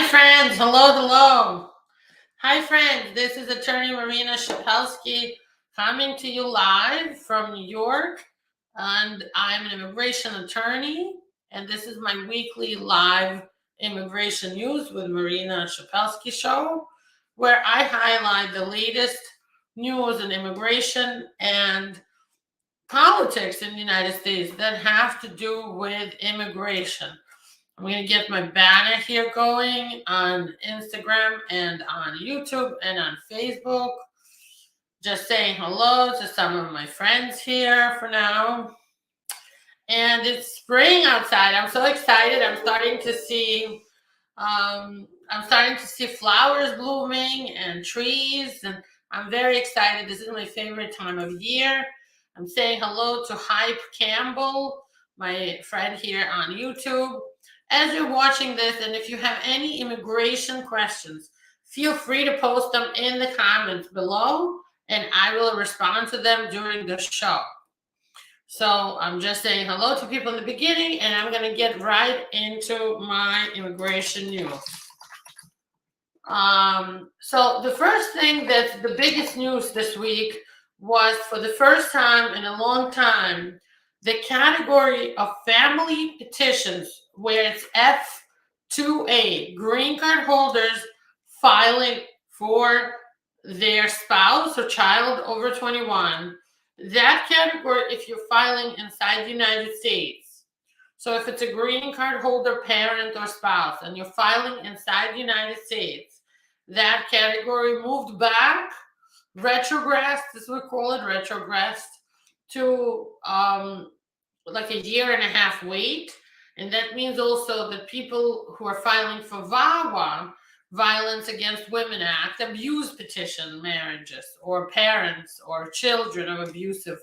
friends. Hello, hello. Hi, friends. This is attorney Marina Shepelsky coming to you live from New York. And I'm an immigration attorney. And this is my weekly live immigration news with Marina Shepelsky show, where I highlight the latest news in immigration and politics in the United States that have to do with immigration. I'm going to get my banner here going on Instagram and on YouTube and on Facebook. Just saying hello to some of my friends here for now. And it's spring outside. I'm so excited. I'm starting to see flowers blooming and trees, and I'm very excited. This is my favorite time of year. I'm saying hello to Hype Campbell, my friend here on YouTube. As you're watching this, and if you have any immigration questions, feel free to post them in the comments below, and I will respond to them during the show. So I'm just saying hello to people in the beginning, and I'm going to get right into my immigration news. So the first thing that's the biggest news this week was, for the first time in a long time, the category of family petitions, where it's F2A, green card holders filing for their spouse or child over 21. That category, if you're filing inside the United States, so if it's a green card holder parent or spouse and you're filing inside the United States, that category moved back, retrogressed, as we call it, retrogressed, to like a year and a half wait. And that means also that people who are filing for VAWA, Violence Against Women Act, abuse petition marriages, or parents or children of abusive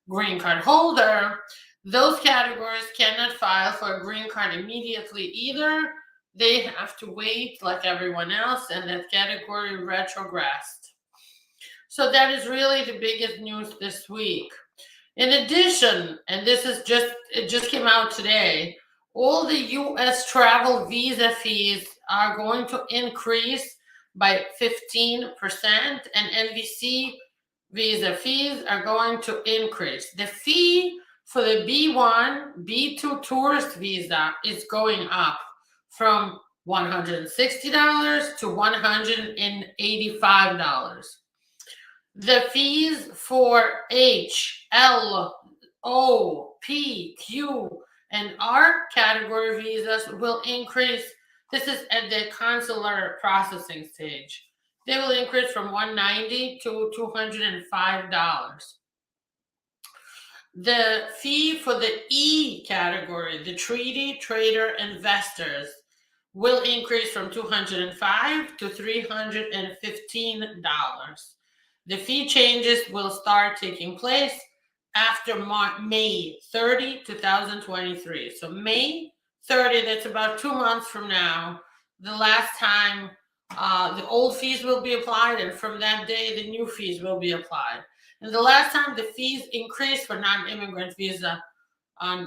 green card holder, those categories cannot file for a green card immediately either. They have to wait like everyone else, and that category retrogressed. So that is really the biggest news this week. In addition, and it just came out today, all the U.S. travel visa fees are going to increase by 15%, and NVC visa fees are going to increase. The fee for the B1, B2 tourist visa is going up from $160 to $185. The fees for H, L, O, P, Q, and R category visas will increase. This is at the consular processing stage. They will increase from $190 to $205. The fee for the E category, the treaty, trader, investors, will increase from $205 to $315. The fee changes will start taking place after May 30, 2023. So May 30, that's about 2 months from now, the last time the old fees will be applied, and from that day, the new fees will be applied. And the last time the fees increased for non-immigrant visa on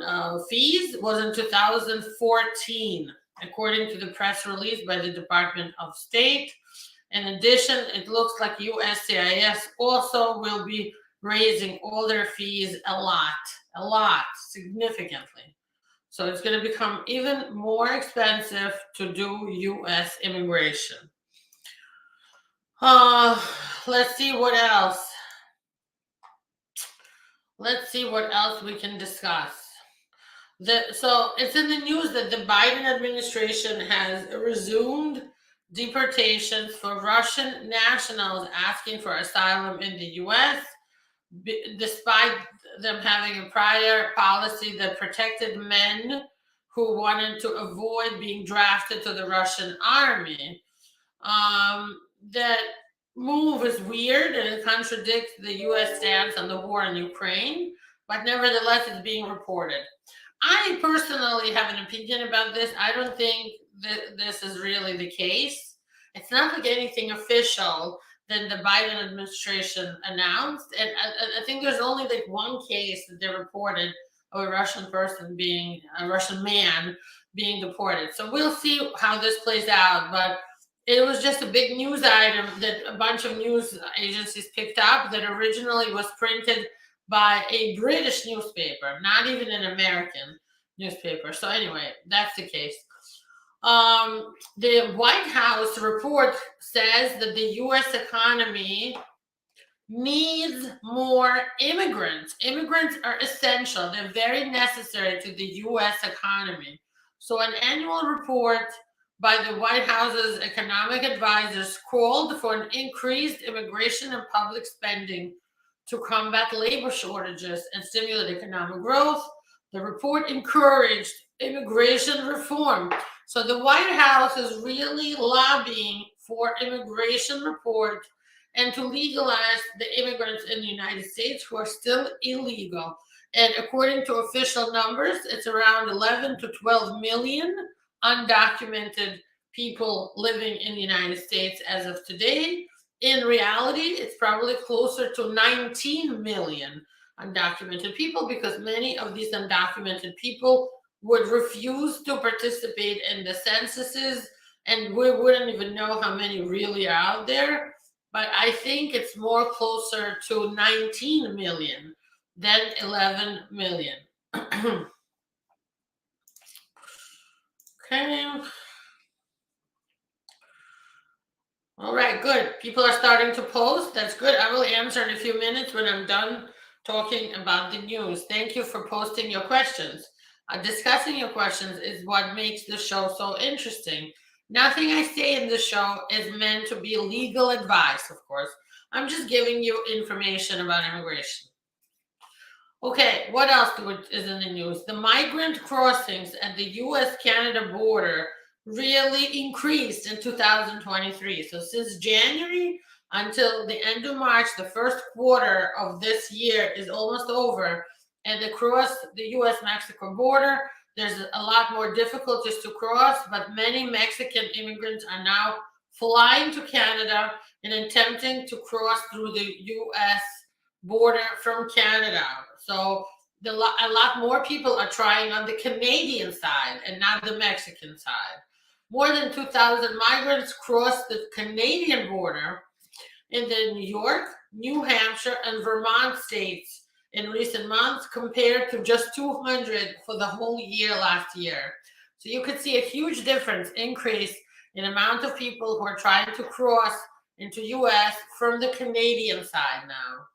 fees was in 2014, according to the press release by the Department of State. In addition, it looks like USCIS also will be raising all their fees a lot, significantly. So it's going to become even more expensive to do U.S. immigration. Let's see what else. Let's see what else we can discuss. So it's in the news that the Biden administration has resumed deportations for Russian nationals asking for asylum in the U.S., despite them having a prior policy that protected men who wanted to avoid being drafted to the Russian army. That move is weird, and it contradicts the U.S. stance on the war in Ukraine, but nevertheless, it's being reported. I personally have an opinion about this. I don't think that this is really the case. It's not like anything official that the Biden administration announced. And I think there's only like one case that they reported of a Russian man being deported. So we'll see how this plays out. But it was just a big news item that a bunch of news agencies picked up that originally was printed by a British newspaper, not even an American newspaper. So anyway, that's the case. The White House report says that the U.S. economy needs more immigrants. Immigrants are essential. They're very necessary to the U.S. economy. So an annual report by the White House's economic advisors called for an increased immigration and public spending to combat labor shortages and stimulate economic growth. The report encouraged immigration reform. So the White House is really lobbying for immigration reform and to legalize the immigrants in the United States who are still illegal. And according to official numbers, it's around 11 to 12 million undocumented people living in the United States as of today. In reality, it's probably closer to 19 million undocumented people because many of these undocumented people would refuse to participate in the censuses, and we wouldn't even know how many really are out there. But I think it's more closer to 19 million than 11 million. Okay. All right, good. People are starting to post. That's good. I will answer in a few minutes when I'm done talking about the news. Thank you for posting your questions. Discussing your questions is what makes the show so interesting. Nothing I say in the show is meant to be legal advice, of course. I'm just giving you information about immigration. Okay, what else is in the news? The migrant crossings at the US-Canada border really increased in 2023. So since January until the end of March, the first quarter of this year is almost over. And across the US-Mexico border, there's a lot more difficulties to cross, but many Mexican immigrants are now flying to Canada and attempting to cross through the US border from Canada. So a lot more people are trying on the Canadian side and not the Mexican side. More than 2,000 migrants crossed the Canadian border in the New York, New Hampshire, and Vermont states in recent months compared to just 200 for the whole year last year. So you could see a huge increase in amount of people who are trying to cross into US from the Canadian side now.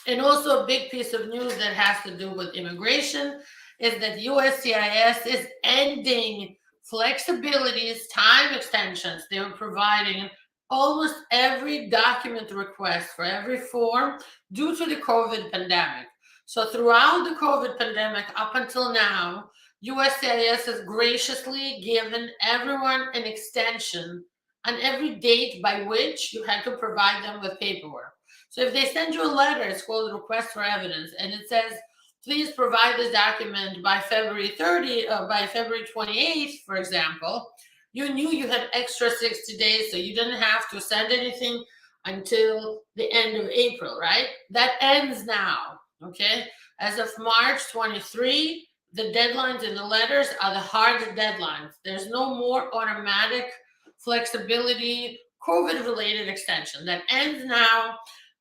And also a big piece of news that has to do with immigration is that USCIS is ending flexibilities, time extensions they were providing almost every document request for every form due to the COVID pandemic. So throughout the COVID pandemic up until now, USCIS has graciously given everyone an extension on every date by which you had to provide them with paperwork. So if they send you a letter, it's called a request for evidence, and it says, please provide this document by February 28th, for example, you knew you had extra 60 days, so you didn't have to send anything until the end of April, right? That ends now, okay? As of March 23, the deadlines in the letters are the hard deadlines. There's no more automatic flexibility, COVID-related extension. That ends now,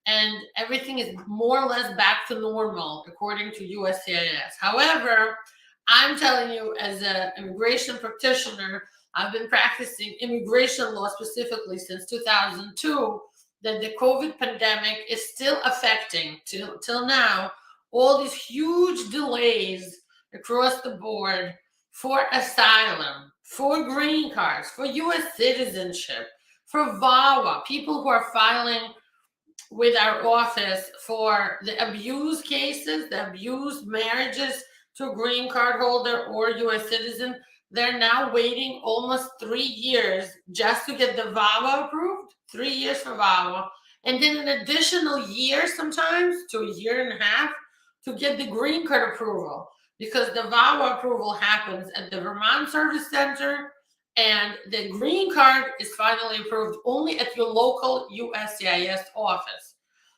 and everything is more or less back to normal, according to USCIS. However, I'm telling you, as an immigration practitioner, I've been practicing immigration law specifically since 2002, that the COVID pandemic is still affecting, till now, all these huge delays across the board for asylum, for green cards, for US citizenship, for VAWA, people who are filing with our office for the abused cases, the abused marriages to a green card holder or US citizen. They're now waiting almost 3 years just to get the VAWA approved, 3 years for VAWA, and then an additional year sometimes to a year and a half to get the green card approval, because the VAWA approval happens at the Vermont Service Center, and the green card is finally approved only at your local USCIS office.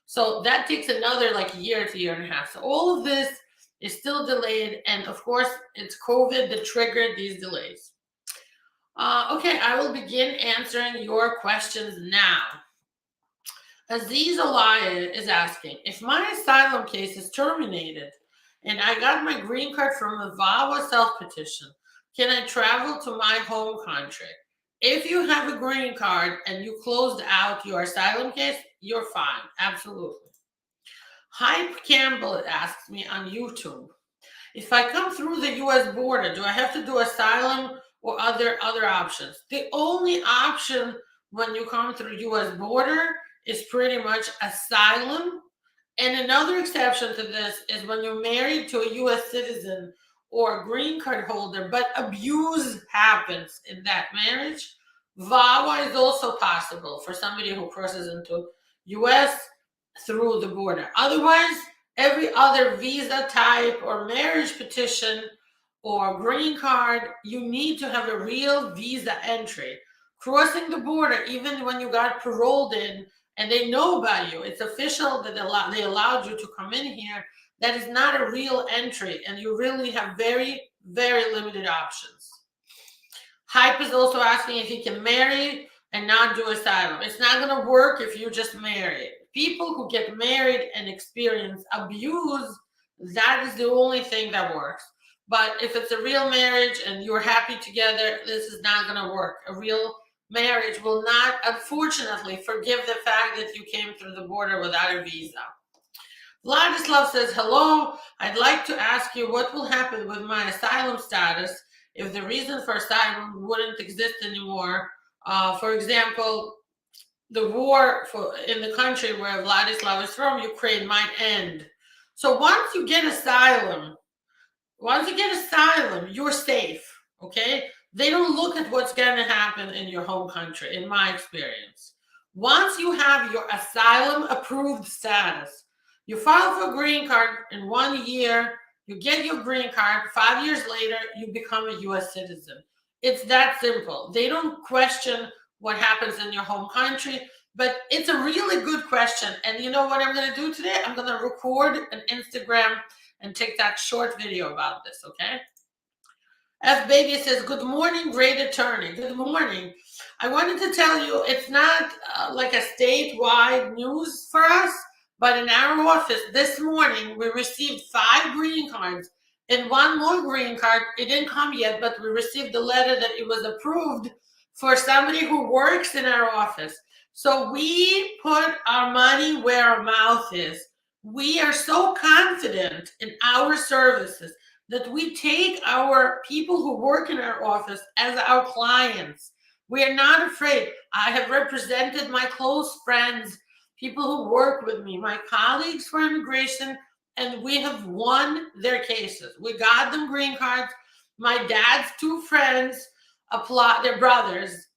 So that takes another year to year and a half. So all of this is still delayed. And of course, it's COVID that triggered these delays. Okay, I will begin answering your questions now. Aziz Alaya is asking, if my asylum case is terminated and I got my green card from a VAWA self-petition, can I travel to my home country? If you have a green card and you closed out your asylum case, you're fine. Absolutely. Hype Campbell asks me on YouTube, if I come through the US border, do I have to do asylum or other options? The only option when you come through US border is pretty much asylum. And another exception to this is when you're married to a US citizen or a green card holder, but abuse happens in that marriage. VAWA is also possible for somebody who crosses into US through the border. Otherwise, every other visa type or marriage petition or green card, you need to have a real visa entry. Crossing the border, even when you got paroled in and they know about you, it's official that they allowed you to come in here, that is not a real entry, and you really have very, very limited options. Hype is also asking if you can marry and not do asylum. It's not going to work if you just marry. People who get married and experience abuse, that is the only thing that works. But if it's a real marriage and you're happy together, this is not going to work. A real marriage will not, unfortunately, forgive the fact that you came through the border without a visa. Vladislav says, hello, I'd like to ask you what will happen with my asylum status if the reason for asylum wouldn't exist anymore. For example, the war in the country where Vladislav is from, Ukraine, might end. So once you get asylum, you're safe, okay? They don't look at what's going to happen in your home country, in my experience. Once you have your asylum approved status, you file for a green card in 1 year, you get your green card, 5 years later, you become a US citizen. It's that simple. They don't question what happens in your home country, but it's a really good question. And you know what I'm going to do today? I'm going to record an Instagram and TikTok short video about this, okay? F Baby says, good morning, great attorney. Good morning. I wanted to tell you, it's not like a statewide news for us, but in our office this morning, we received 5 green cards and 1 more green card. It didn't come yet, but we received a letter that it was approved for somebody who works in our office. So we put our money where our mouth is. We are so confident in our services that we take our people who work in our office as our clients. We are not afraid. I have represented my close friends, people who work with me, my colleagues for immigration, and we have won their cases. We got them green cards. My dad's 2 friends their brothers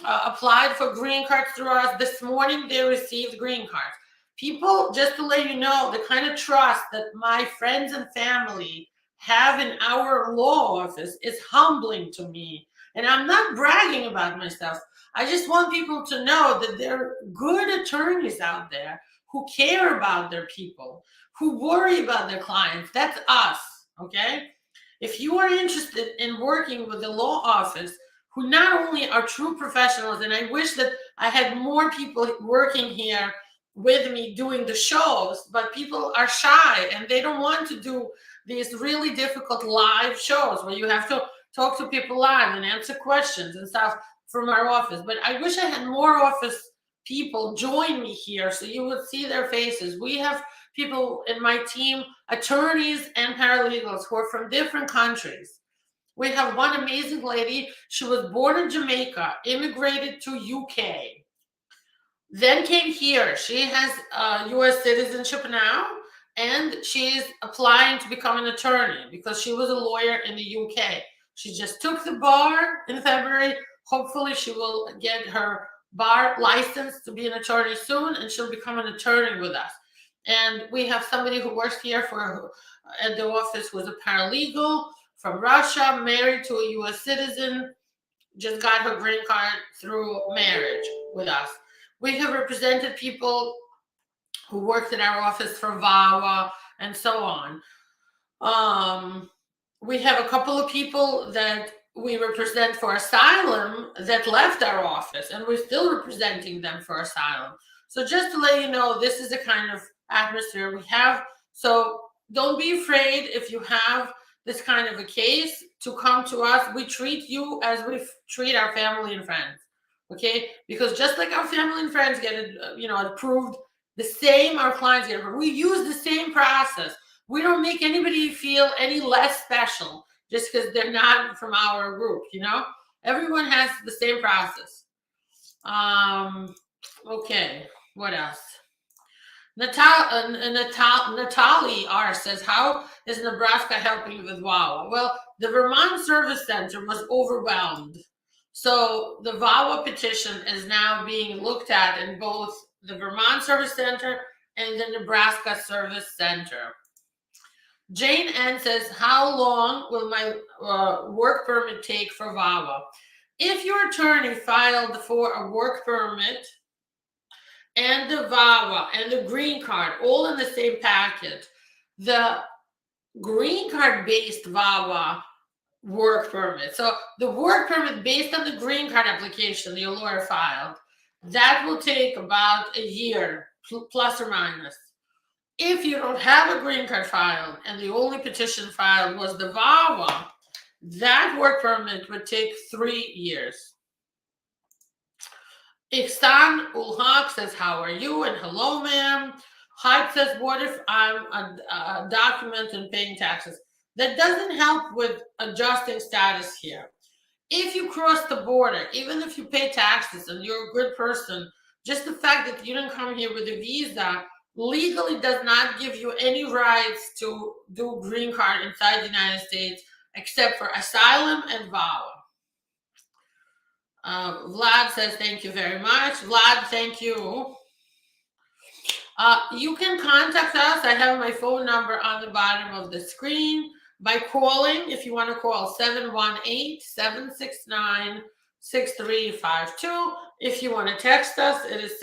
applied for green cards through us. This morning, they received green cards. People, just to let you know, the kind of trust that my friends and family have in our law office is humbling to me. And I'm not bragging about myself. I just want people to know that there are good attorneys out there who care about their people, who worry about their clients. That's us, okay? If you are interested in working with the law office, who not only are true professionals, and I wish that I had more people working here with me doing the shows, but people are shy and they don't want to do these really difficult live shows where you have to talk to people live and answer questions and stuff from our office. But I wish I had more office people join me here so you would see their faces. We have people in my team, attorneys and paralegals who are from different countries. We have one amazing lady. She was born in Jamaica, immigrated to UK, then came here. She has US citizenship now, and she's applying to become an attorney because she was a lawyer in the UK. She just took the bar in February. Hopefully she will get her bar license to be an attorney soon, and she'll become an attorney with us. And we have somebody who works here at the office who is a paralegal from Russia, married to a US citizen, just got her green card through marriage with us. We have represented people who worked in our office for VAWA and so on. We have a couple of people that we represent for asylum that left our office, and we're still representing them for asylum. So just to let you know, this is the kind of atmosphere we have. So don't be afraid if you have this kind of a case to come to us. We treat you as we treat our family and friends, okay? Because just like our family and friends get approved, the same our clients get approved. We use the same process. We don't make anybody feel any less special just because they're not from our group, Everyone has the same process. Okay, what else? Natalie R says, how is Nebraska helping with VAWA? Well, the Vermont Service Center was overwhelmed. So the VAWA petition is now being looked at in both the Vermont Service Center and the Nebraska Service Center. Jane N says, how long will my work permit take for VAWA? If your attorney filed for a work permit and the VAWA and the green card all in the same packet, the green card based VAWA work permit, so the work permit based on the green card application your lawyer filed, that will take about a year, plus or minus. If you don't have a green card filed and the only petition filed was the VAWA, that work permit would take 3 years. Ihsan Ulhaq says, how are you? And hello, ma'am. Hype says, what if I'm a document and paying taxes? That doesn't help with adjusting status here. If you cross the border, even if you pay taxes and you're a good person, just the fact that you didn't come here with a visa legally does not give you any rights to do green card inside the United States except for asylum and VAWA. Vlad says, thank you very much. Vlad, thank you. You can contact us. I have my phone number on the bottom of the screen by calling. If you want to call 718-769-6352. If you want to text us, it is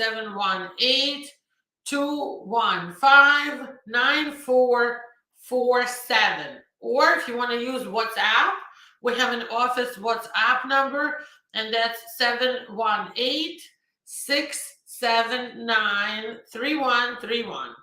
718-215-9447. Or if you want to use WhatsApp, we have an office WhatsApp number, and that's 718-679-3131.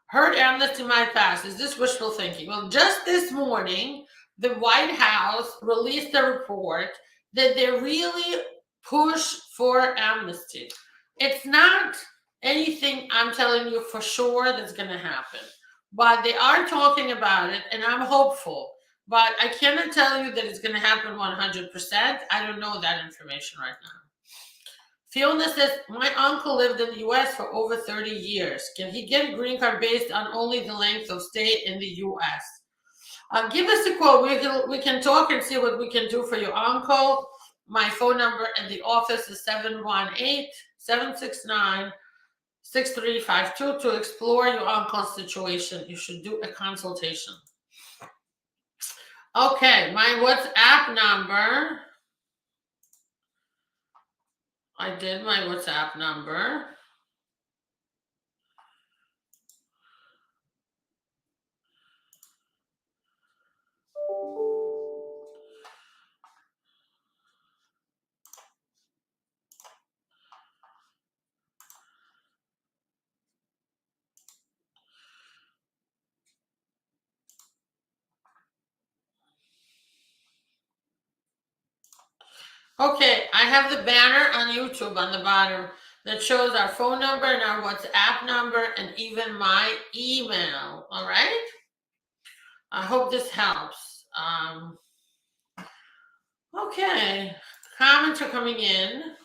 Herd amnesty might pass. Is this wishful thinking? Well, just this morning, the White House released a report that they really push for amnesty. It's not anything I'm telling you for sure that's going to happen, but they are talking about it, and I'm hopeful. But I cannot tell you that it's going to happen 100%. I don't know that information right now. Fiona says, my uncle lived in the U.S. for over 30 years. Can he get a green card based on only the length of stay in the U.S.? Give us a call. We can talk and see what we can do for your uncle. My phone number at the office is 718-769-6352 to explore your uncle's situation. You should do a consultation. Okay, my WhatsApp number. I did my WhatsApp number. Okay, I have the banner on YouTube on the bottom that shows our phone number and our WhatsApp number and even my email. All right? I hope this helps. Okay, comments are coming in.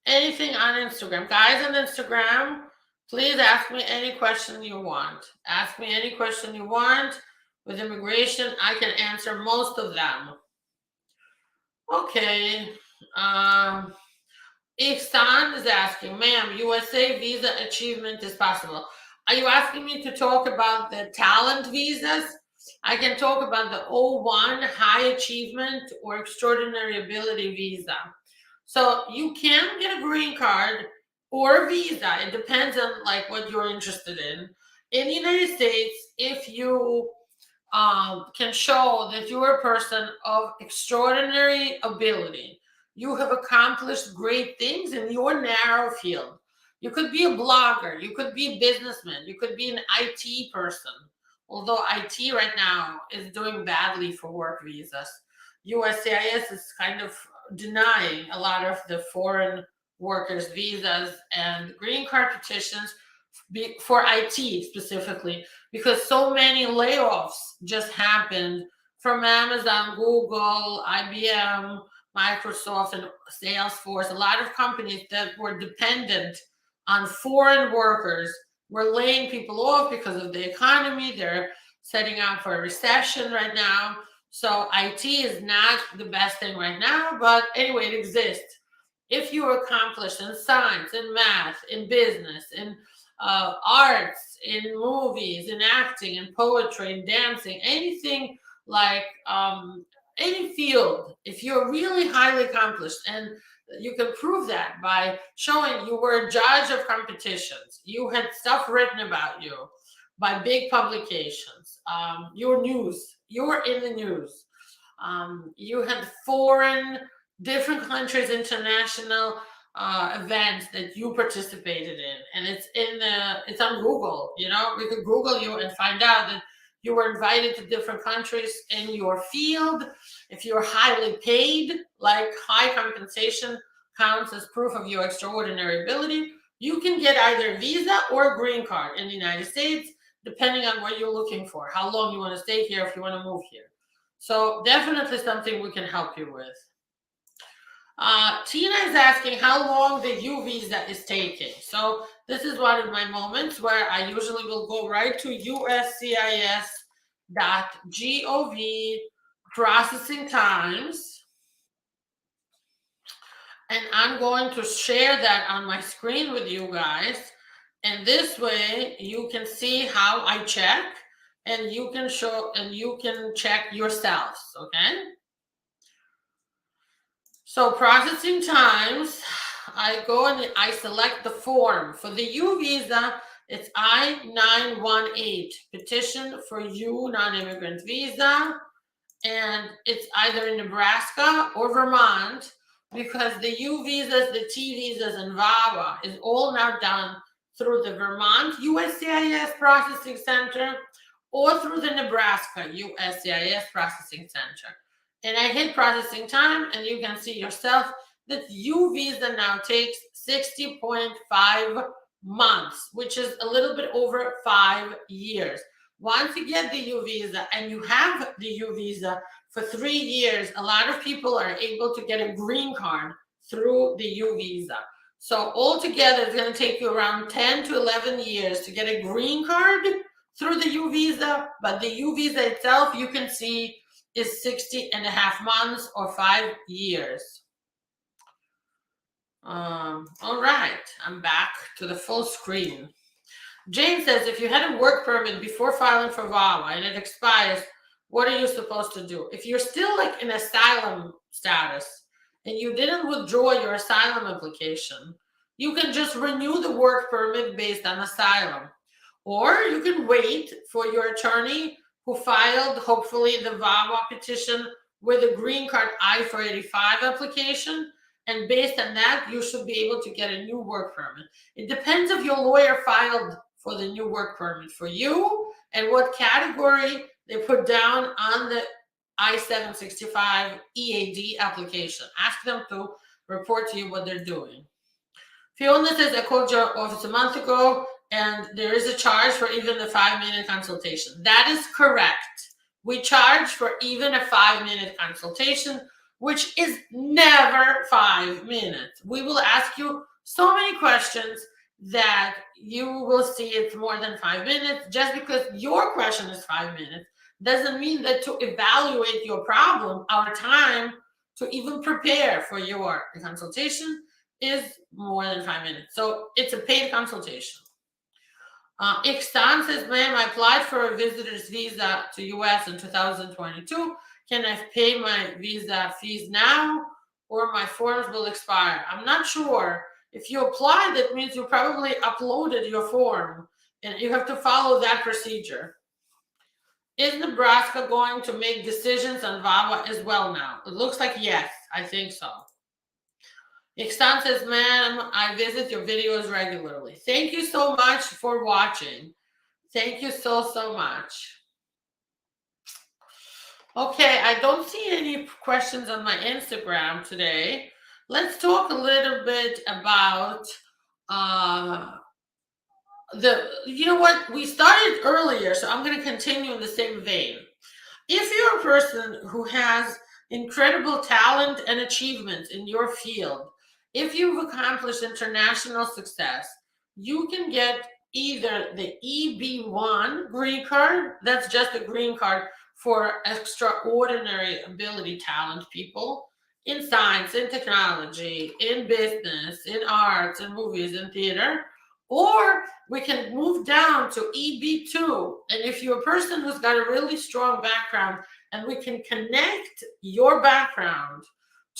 Anything on Instagram? Guys on Instagram, please ask me any question you want. Ask me any question you want. With immigration, I can answer most of them. Okay. Ihsan is asking, ma'am, USA visa achievement is possible. Are you asking me to talk about the talent visas? I can talk about the O1 high achievement or extraordinary ability visa. So you can get a green card or a visa. It depends on like what you're interested in. In the United States, if you can show that you are a person of extraordinary ability. You have accomplished great things in your narrow field. You could be a blogger, you could be a businessman, you could be an IT person. Although IT right now is doing badly for work visas. USCIS is kind of denying a lot of the foreign workers' visas and green card petitions for IT specifically, because so many layoffs just happened from Amazon, Google, IBM, Microsoft, and Salesforce. A lot of companies that were dependent on foreign workers were laying people off because of the economy. They're setting out for a recession right now. So IT is not the best thing right now, but anyway, it exists. If you are accomplished in science, in math, in business, in arts, in movies, in acting, in poetry, in dancing, anything like any field, if you're really highly accomplished, and you can prove that by showing you were a judge of competitions, you had stuff written about you by big publications, your news, you were in the news, you had foreign, different countries, international events that you participated in, and it's on Google. We could Google you and find out that you were invited to different countries in your field. If you're highly paid, like high compensation counts as proof of your extraordinary ability, you can get either a visa or a green card in the United States, depending on what you're looking for, how long you want to stay here, if you want to move here. So definitely something we can help you with. Tina is asking how long the U visa is taking. So this is one of my moments where I usually will go right to uscis.gov processing times. And I'm going to share that on my screen with you guys. And this way you can see how I check, and you can check yourselves, okay? So processing times, I go and I select the form. For the U visa, it's I-918, petition for U non-immigrant visa. And it's either in Nebraska or Vermont, because the U visas, the T visas, and VAWA is all now done through the Vermont USCIS Processing Center or through the Nebraska USCIS Processing Center. And I hit processing time, and you can see yourself that U visa now takes 60.5 months, which is a little bit over 5 years. Once you get the U visa and you have the U visa for 3 years, a lot of people are able to get a green card through the U visa. So altogether, it's going to take you around 10 to 11 years to get a green card through the U visa. But the U visa itself, you can see, is 60.5 months or 5 years. All right, I'm back to the full screen. Jane says, if you had a work permit before filing for VAWA and it expires, what are you supposed to do? If you're still like in asylum status and you didn't withdraw your asylum application, you can just renew the work permit based on asylum. Or you can wait for your attorney who filed, hopefully, the VAWA petition with a green card I-485 application. And based on that, you should be able to get a new work permit. It depends if your lawyer filed for the new work permit for you and what category they put down on the I-765 EAD application. Ask them to report to you what they're doing. Fiona says, I called your office a month ago and there is a charge for even the 5-minute consultation. That is correct. We charge for even a 5-minute consultation, which is never 5 minutes. We will ask you so many questions that you will see it's more than 5 minutes. Just because your question is 5 minutes doesn't mean that to evaluate your problem, our time to even prepare for your consultation is more than 5 minutes. So it's a paid consultation. Ixtan says, ma'am, I applied for a visitor's visa to US in 2022. Can I pay my visa fees now or my forms will expire? I'm not sure. If you applied, that means you probably uploaded your form and you have to follow that procedure. Is Nebraska going to make decisions on VAWA as well now? It looks like yes, I think so. Ixtan says, ma'am, I visit your videos regularly. Thank you so much for watching. Thank you so much. Okay, I don't see any questions on my Instagram today. Let's talk a little bit about you know what? We started earlier, so I'm going to continue in the same vein. If you're a person who has incredible talent and achievements in your field, if you've accomplished international success, you can get either the EB1 green card, that's just a green card for extraordinary ability talent people in science, in technology, in business, in arts, in movies, in theater, or we can move down to EB2. And if you're a person who's got a really strong background, and we can connect your background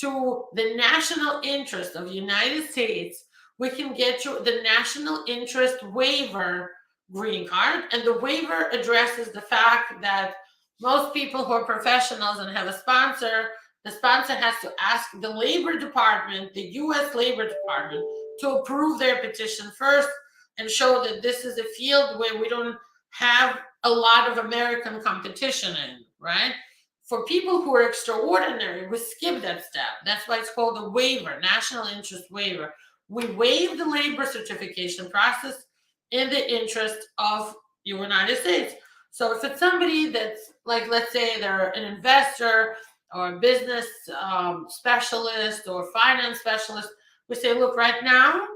to the national interest of the United States, we can get you the national interest waiver green card. And the waiver addresses the fact that most people who are professionals and have a sponsor, the sponsor has to ask the Labor Department, the US Labor Department, to approve their petition first and show that this is a field where we don't have a lot of American competition in, right? For people who are extraordinary, we skip that step. That's why it's called a waiver, national interest waiver. We waive the labor certification process in the interest of the United States. So if it's somebody that's like, let's say they're an investor or a business specialist or finance specialist, we say, look, right now,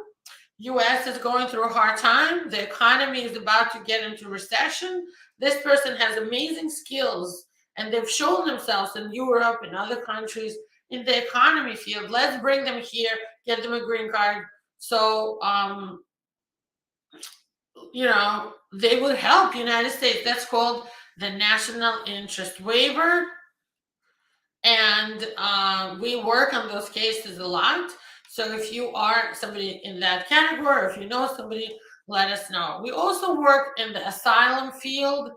US is going through a hard time. The economy is about to get into recession. This person has amazing skills and they've shown themselves in Europe and other countries in the economy field. Let's bring them here, get them a green card. So, you know, they will help United States. That's called the national interest waiver. And we work on those cases a lot. So if you are somebody in that category, or if you know somebody, let us know. We also work in the asylum field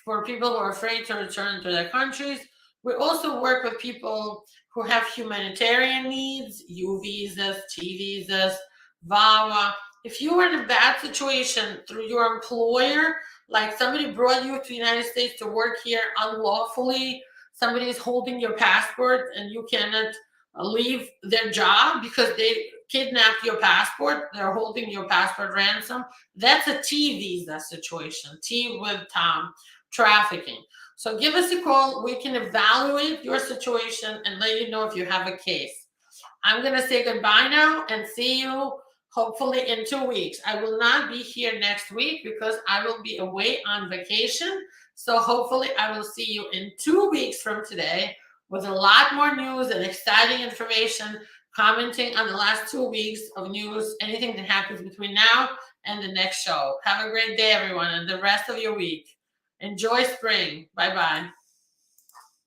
for people who are afraid to return to their countries. We also work with people who have humanitarian needs, U visas, T visas, VAWA. If you are in a bad situation through your employer, like somebody brought you to the United States to work here unlawfully, somebody is holding your passport and you cannot leave their job because they kidnapped your passport, they're holding your passport ransom, that's a T visa situation, T with Tom, trafficking. So give us a call. We can evaluate your situation and let you know if you have a case. I'm going to say goodbye now and see you hopefully in 2 weeks. I will not be here next week because I will be away on vacation. So hopefully I will see you in 2 weeks from today with a lot more news and exciting information, commenting on the last 2 weeks of news, anything that happens between now and the next show. Have a great day, everyone, and the rest of your week. Enjoy spring. Bye-bye.